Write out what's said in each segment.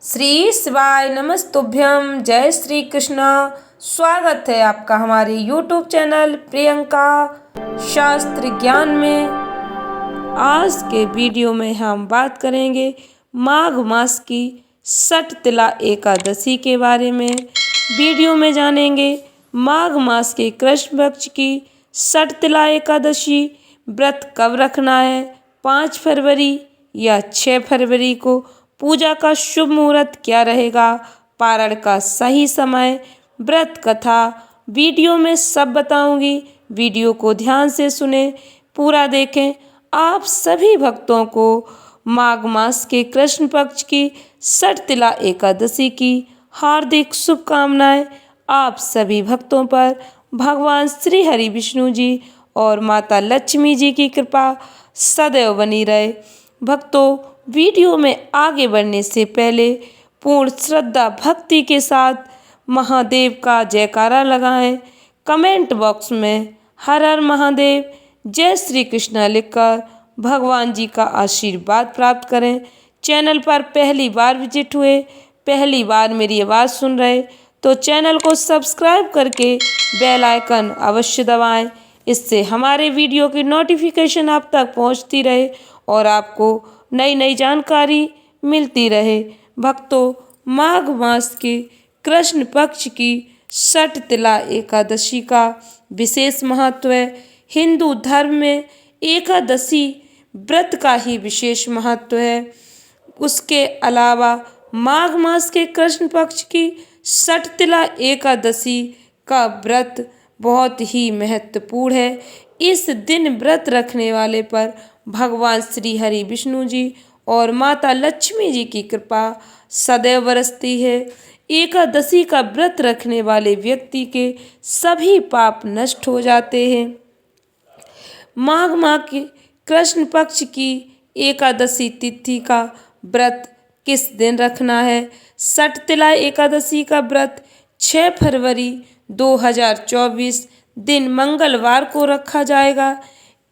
श्री शिवाय नमस्तुभ्यम। जय श्री कृष्ण। स्वागत है आपका हमारे YouTube चैनल प्रियंका शास्त्र ज्ञान में। आज के वीडियो में हम बात करेंगे माघ मास की षटतिला एकादशी के बारे में। वीडियो में जानेंगे माघ मास के कृष्ण पक्ष की षटतिला एकादशी व्रत कब रखना है, 5 फरवरी या 6 फरवरी को। पूजा का शुभ मुहूर्त क्या रहेगा, पारण का सही समय, व्रत कथा वीडियो में सब बताऊंगी। वीडियो को ध्यान से सुने, पूरा देखें। आप सभी भक्तों को माघ मास के कृष्ण पक्ष की षटतिला एकादशी की हार्दिक शुभकामनाएं। आप सभी भक्तों पर भगवान श्री हरि विष्णु जी और माता लक्ष्मी जी की कृपा सदैव बनी रहे। भक्तों, वीडियो में आगे बढ़ने से पहले पूर्ण श्रद्धा भक्ति के साथ महादेव का जयकारा लगाएं। कमेंट बॉक्स में हर हर महादेव, जय श्री कृष्ण लिखकर भगवान जी का आशीर्वाद प्राप्त करें। चैनल पर पहली बार विजिट हुए, पहली बार मेरी आवाज़ सुन रहे तो चैनल को सब्सक्राइब करके बेल आइकन अवश्य दबाएं। इससे हमारे वीडियो की नोटिफिकेशन आप तक पहुंचती रहे और आपको नई नई जानकारी मिलती रहे। भक्तों, माघ मास के कृष्ण पक्ष की षटतिला एकादशी का विशेष महत्व है। हिंदू धर्म में एकादशी व्रत का ही विशेष महत्व है। उसके अलावा माघ मास के कृष्ण पक्ष की षटतिला एकादशी का व्रत बहुत ही महत्वपूर्ण है। इस दिन व्रत रखने वाले पर भगवान श्री हरि विष्णु जी और माता लक्ष्मी जी की कृपा सदैव बरसती है। एकादशी का व्रत रखने वाले व्यक्ति के सभी पाप नष्ट हो जाते हैं। माघ माह के कृष्ण पक्ष की एकादशी तिथि का व्रत किस दिन रखना है? षटतिला एकादशी का व्रत 6 फरवरी 2024 दिन मंगलवार को रखा जाएगा।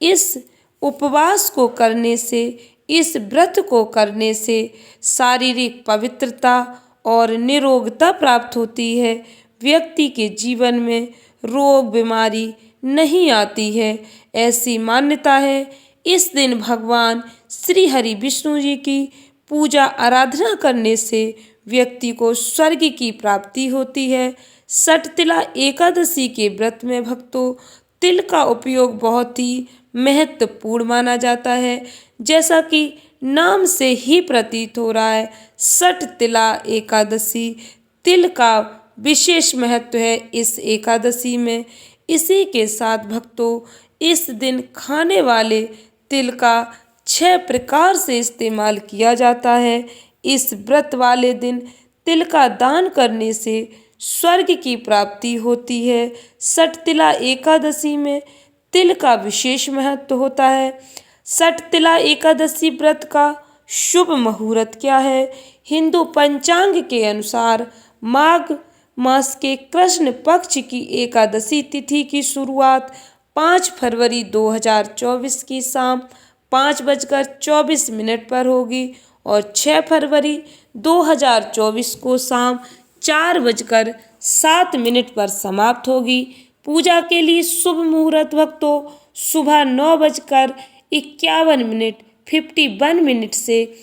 इस उपवास को करने से, इस व्रत को करने से शारीरिक पवित्रता और निरोगता प्राप्त होती है। व्यक्ति के जीवन में रोग बीमारी नहीं आती है, ऐसी मान्यता है। इस दिन भगवान श्री हरि विष्णु जी की पूजा आराधना करने से व्यक्ति को स्वर्ग की प्राप्ति होती है। षटतिला एकादशी के व्रत में भक्तों, तिल का उपयोग बहुत ही महत्वपूर्ण माना जाता है। जैसा कि नाम से ही प्रतीत हो रहा है, षटतिला एकादशी, तिल का विशेष महत्व है इस एकादशी में। इसी के साथ भक्तों, इस दिन खाने वाले तिल का 6 प्रकार से इस्तेमाल किया जाता है। इस व्रत वाले दिन तिल का दान करने से स्वर्ग की प्राप्ति होती है। षटतिला एकादशी में तिल का विशेष महत्व होता है। षटतिला एकादशी व्रत का शुभ मुहूर्त क्या है? हिंदू पंचांग के अनुसार माघ मास के कृष्ण पक्ष की एकादशी तिथि की शुरुआत 5 फरवरी 2024 की शाम 5:24 पर होगी और 6 फरवरी 2024 को शाम 4:07 पर समाप्त होगी। पूजा के लिए शुभ मुहूर्त भक्तों सुबह 9:51 से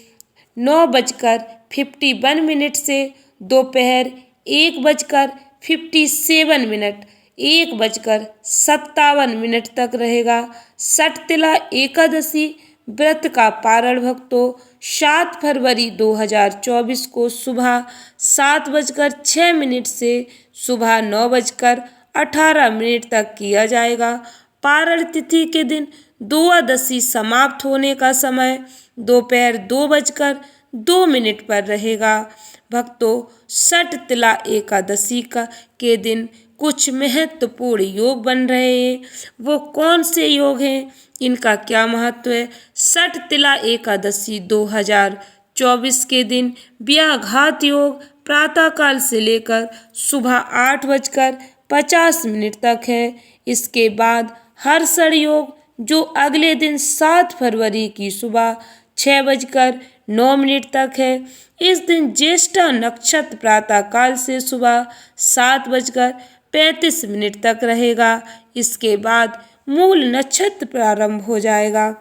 9:51 से दोपहर 1:57 1:57 तक रहेगा। षटतिला एकादशी व्रत का पारण भक्तों 7 फरवरी 2024 को सुबह 7:06 से सुबह 9:18 तक किया जाएगा। पारण तिथि के दिन द्वादशी समाप्त होने का समय दोपहर 2:02 पर रहेगा। भक्तों, षटतिला एकादशी के दिन कुछ महत्वपूर्ण योग बन रहे हैं। वो कौन से योग हैं, इनका क्या महत्व है? षटतिला एकादशी 2024 के दिन व्याघात योग प्रातःकाल से लेकर सुबह 8:50 तक है। इसके बाद हर्षण योग जो अगले दिन 7 फरवरी की सुबह 6:09 9 तक है। इस दिन ज्येष्ठा नक्षत्र प्रातः काल से सुबह 7:35 तक रहेगा। इसके बाद मूल नक्षत्र प्रारंभ हो जाएगा।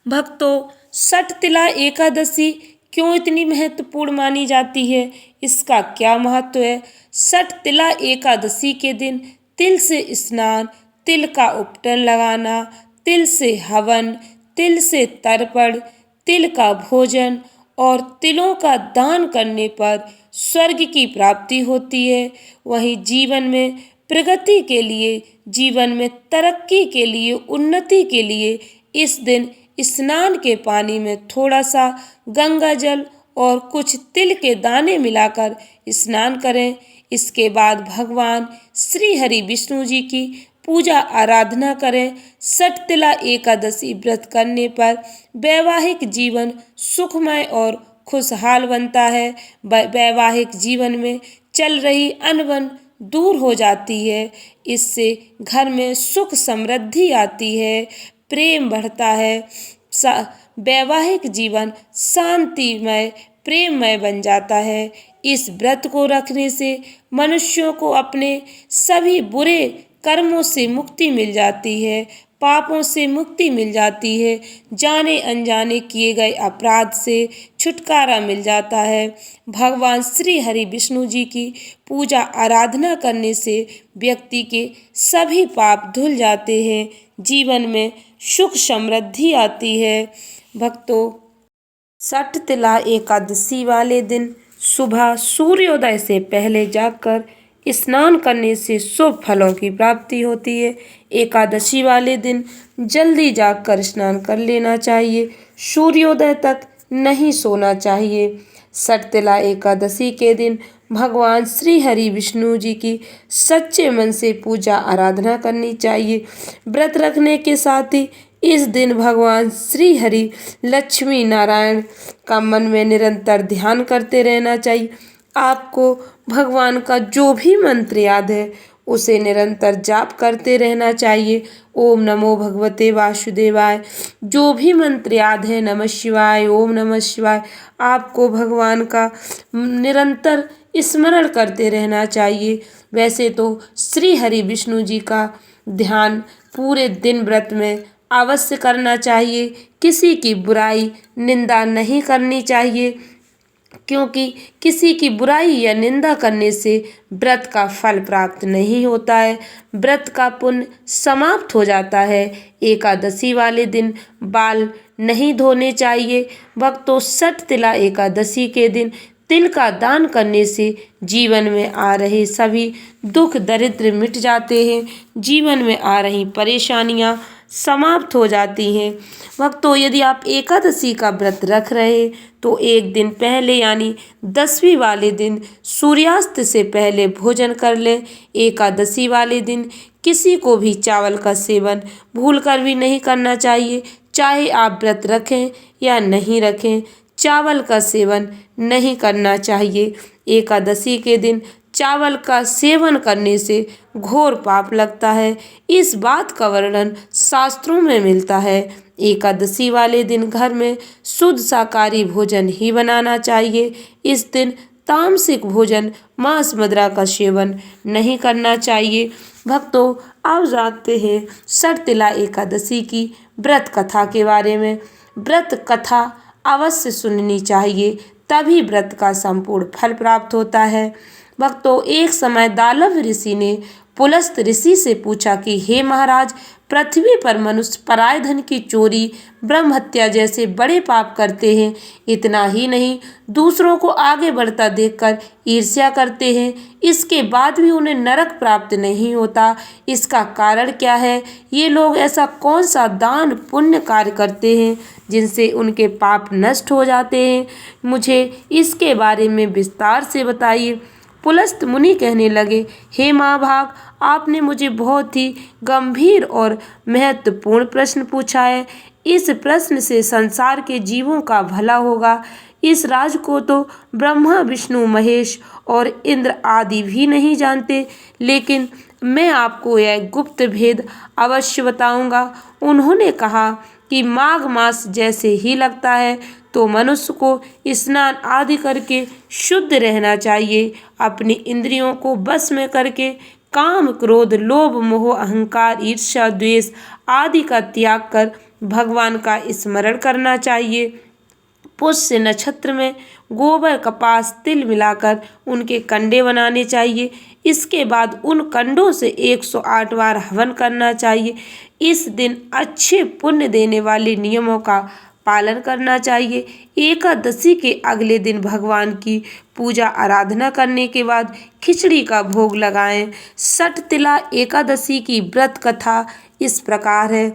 भक्तों, षटतिला एकादशी क्यों इतनी महत्वपूर्ण मानी जाती है? इसका क्या महत्व है? षटतिला एकादशी के दिन तिल से स्नान, तिल का उपटन लगाना, तिल से हवन, तिल से तर्पण, तिल का भोजन और तिलों का दान करने पर स्वर्ग की प्राप्ति होती है। वहीं जीवन में प्रगति के लिए, जीवन में तरक्की के लिए, उन्नति के लिए इस दिन स्नान के पानी में थोड़ा सा गंगा जल और कुछ तिल के दाने मिलाकर स्नान करें। इसके बाद भगवान श्री हरि विष्णु जी की पूजा आराधना करें। षटतिला एकादशी व्रत करने पर वैवाहिक जीवन सुखमय और खुशहाल बनता है। वैवाहिक जीवन में चल रही अनबन दूर हो जाती है। इससे घर में सुख समृद्धि आती है, प्रेम बढ़ता है, वैवाहिक जीवन शांतिमय प्रेममय बन जाता है। इस व्रत को रखने से मनुष्यों को अपने सभी बुरे कर्मों से मुक्ति मिल जाती है, पापों से मुक्ति मिल जाती है, जाने अनजाने किए गए अपराध से छुटकारा मिल जाता है। भगवान श्री हरि विष्णु जी की पूजा आराधना करने से व्यक्ति के सभी पाप धुल जाते हैं, जीवन में सुख समृद्धि आती है। भक्तों, षटतिला एकादशी वाले दिन सुबह सूर्योदय से पहले जागकर स्नान करने से शुभ फलों की प्राप्ति होती है। एकादशी वाले दिन जल्दी जागकर स्नान कर लेना चाहिए, सूर्योदय तक नहीं सोना चाहिए। षटतिला एकादशी के दिन भगवान श्री हरि विष्णु जी की सच्चे मन से पूजा आराधना करनी चाहिए। व्रत रखने के साथ ही इस दिन भगवान श्री हरि लक्ष्मी नारायण का मन में निरंतर ध्यान करते रहना चाहिए। आपको भगवान का जो भी मंत्र याद है उसे निरंतर जाप करते रहना चाहिए। ओम नमो भगवते वासुदेवाय, जो भी मंत्र याद है, नमः शिवाय, ओम नमः शिवाय, आपको भगवान का निरंतर स्मरण करते रहना चाहिए। वैसे तो श्री हरि विष्णु जी का ध्यान पूरे दिन व्रत में अवश्य करना चाहिए। किसी की बुराई निंदा नहीं करनी चाहिए, क्योंकि किसी की बुराई या निंदा करने से व्रत का फल प्राप्त नहीं होता है, व्रत का पुण्य समाप्त हो जाता है। एकादशी वाले दिन बाल नहीं धोने चाहिए। भक्तों, षटतिला एकादशी के दिन तिल का दान करने से जीवन में आ रहे सभी दुख दरिद्र मिट जाते हैं, जीवन में आ रही परेशानियां समाप्त हो जाती हैं। भक्तों, यदि आप एकादशी का व्रत रख रहे तो एक दिन पहले यानी 10वीं वाले दिन सूर्यास्त से पहले भोजन कर लें। एकादशी वाले दिन किसी को भी चावल का सेवन भूलकर भी नहीं करना चाहिए। चाहे आप व्रत रखें या नहीं रखें, चावल का सेवन नहीं करना चाहिए। एकादशी के दिन चावल का सेवन करने से घोर पाप लगता है। इस बात का वर्णन शास्त्रों में मिलता है। एकादशी वाले दिन घर में शुद्ध शाकाहारी भोजन ही बनाना चाहिए। इस दिन तामसिक भोजन, मांस मदिरा का सेवन नहीं करना चाहिए। भक्तों, आप जानते हैं षटतिला एकादशी की व्रत कथा के बारे में। व्रत कथा अवश्य सुननी चाहिए, तभी व्रत का संपूर्ण फल प्राप्त होता है। भक्तों, एक समय दानव ऋषि ने पुलस्त ऋषि से पूछा कि हे महाराज, पृथ्वी पर मनुष्य पराय धन की चोरी, ब्रह्म हत्या जैसे बड़े पाप करते हैं। इतना ही नहीं, दूसरों को आगे बढ़ता देखकर ईर्ष्या करते हैं। इसके बाद भी उन्हें नरक प्राप्त नहीं होता। इसका कारण क्या है? ये लोग ऐसा कौन सा दान पुण्य कार्य करते हैं जिनसे उनके पाप नष्ट हो जाते हैं? मुझे इसके बारे में विस्तार से बताइए। पुलस्त मुनि कहने लगे, हे महाभाग, आपने मुझे बहुत ही गंभीर और महत्वपूर्ण प्रश्न पूछा है। इस प्रश्न से संसार के जीवों का भला होगा। इस राज को तो ब्रह्मा, विष्णु, महेश और इंद्र आदि भी नहीं जानते, लेकिन मैं आपको यह गुप्त भेद अवश्य बताऊंगा। उन्होंने कहा, कि माघ मास जैसे ही लगता है तो मनुष्य को स्नान आदि करके शुद्ध रहना चाहिए। अपनी इंद्रियों को बस में करके काम, क्रोध, लोभ, मोह, अहंकार, ईर्ष्या, द्वेष आदि का त्याग कर भगवान का स्मरण करना चाहिए। पुष्य नक्षत्र में गोबर, कपास, तिल मिलाकर उनके कंडे बनाने चाहिए। इसके बाद उन कंडों से 108 बार हवन करना चाहिए। इस दिन अच्छे पुण्य देने वाले नियमों का पालन करना चाहिए। एकादशी के अगले दिन भगवान की पूजा आराधना करने के बाद खिचड़ी का भोग लगाएं। सटतिला एकादशी की व्रत कथा इस प्रकार है।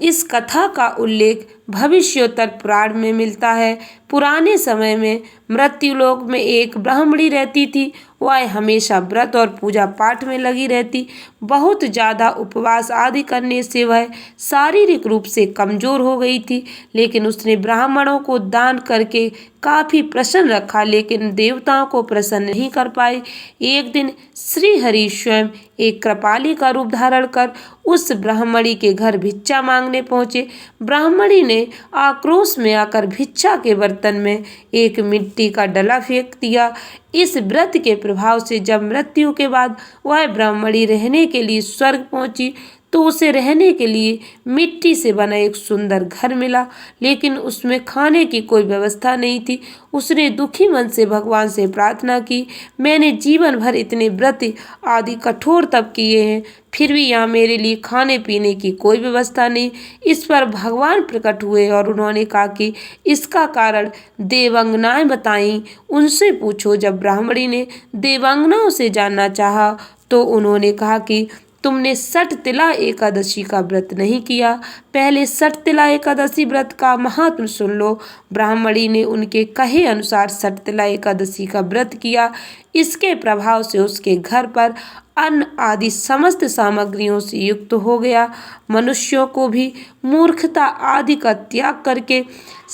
इस कथा का उल्लेख भविष्योत्तर पुराण में मिलता है। पुराने समय में मृत्युलोक में एक ब्राह्मणी रहती थी। वह हमेशा व्रत और पूजा पाठ में लगी रहती। बहुत ज़्यादा उपवास आदि करने से वह शारीरिक रूप से कमजोर हो गई थी, लेकिन उसने ब्राह्मणों को दान करके काफी प्रसन्न रखा, लेकिन देवताओं को प्रसन्न नहीं कर पाई। एक दिन श्री हरि स्वयं एक कृपाली का रूप धारण कर उस ब्राह्मणी के घर भिक्षा मांगने पहुंचे। ब्राह्मणी ने आक्रोश में आकर भिक्षा के बर्तन में एक मिट्टी का डला फेंक दिया। इस व्रत के प्रभाव से जब मृत्यु के बाद वह ब्राह्मणी रहने के लिए स्वर्ग पहुंची तो उसे रहने के लिए मिट्टी से बना एक सुंदर घर मिला, लेकिन उसमें खाने की कोई व्यवस्था नहीं थी। उसने दुखी मन से भगवान से प्रार्थना की, मैंने जीवन भर इतने व्रत आदि कठोर तप किए हैं, फिर भी यहाँ मेरे लिए खाने पीने की कोई व्यवस्था नहीं। इस पर भगवान प्रकट हुए और उन्होंने कहा कि इसका कारण देवांगनाएं बताईं, उनसे पूछो। जब ब्राह्मणी ने देवांगनाओं से जानना चाहा तो उन्होंने कहा कि तुमने सटतिला एकादशी का व्रत नहीं किया, पहले सटतिला एकादशी व्रत का महात्म सुन लो। ब्राह्मणी ने उनके कहे अनुसार सटतिला एकादशी का व्रत किया। इसके प्रभाव से उसके घर पर अन्न आदि समस्त सामग्रियों से युक्त हो गया। मनुष्यों को भी मूर्खता आदि का त्याग करके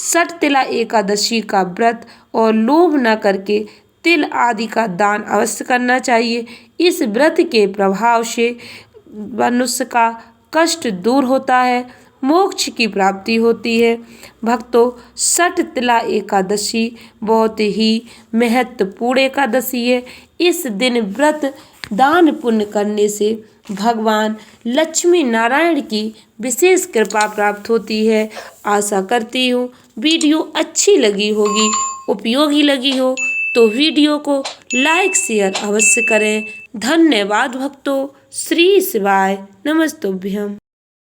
सटतिला एकादशी का व्रत और लोभ न करके तिल आदि का दान अवश्य करना चाहिए। इस व्रत के प्रभाव से मनुष्य का कष्ट दूर होता है, मोक्ष की प्राप्ति होती है। भक्तों, सटतिला एकादशी बहुत ही महत्वपूर्ण एकादशी है। इस दिन व्रत दान पुण्य करने से भगवान लक्ष्मी नारायण की विशेष कृपा प्राप्त होती है। आशा करती हूँ वीडियो अच्छी लगी होगी, उपयोगी लगी हो तो वीडियो को लाइक शेयर अवश्य करें। धन्यवाद भक्तों। श्री शिवाय नमस्तुभ्यम।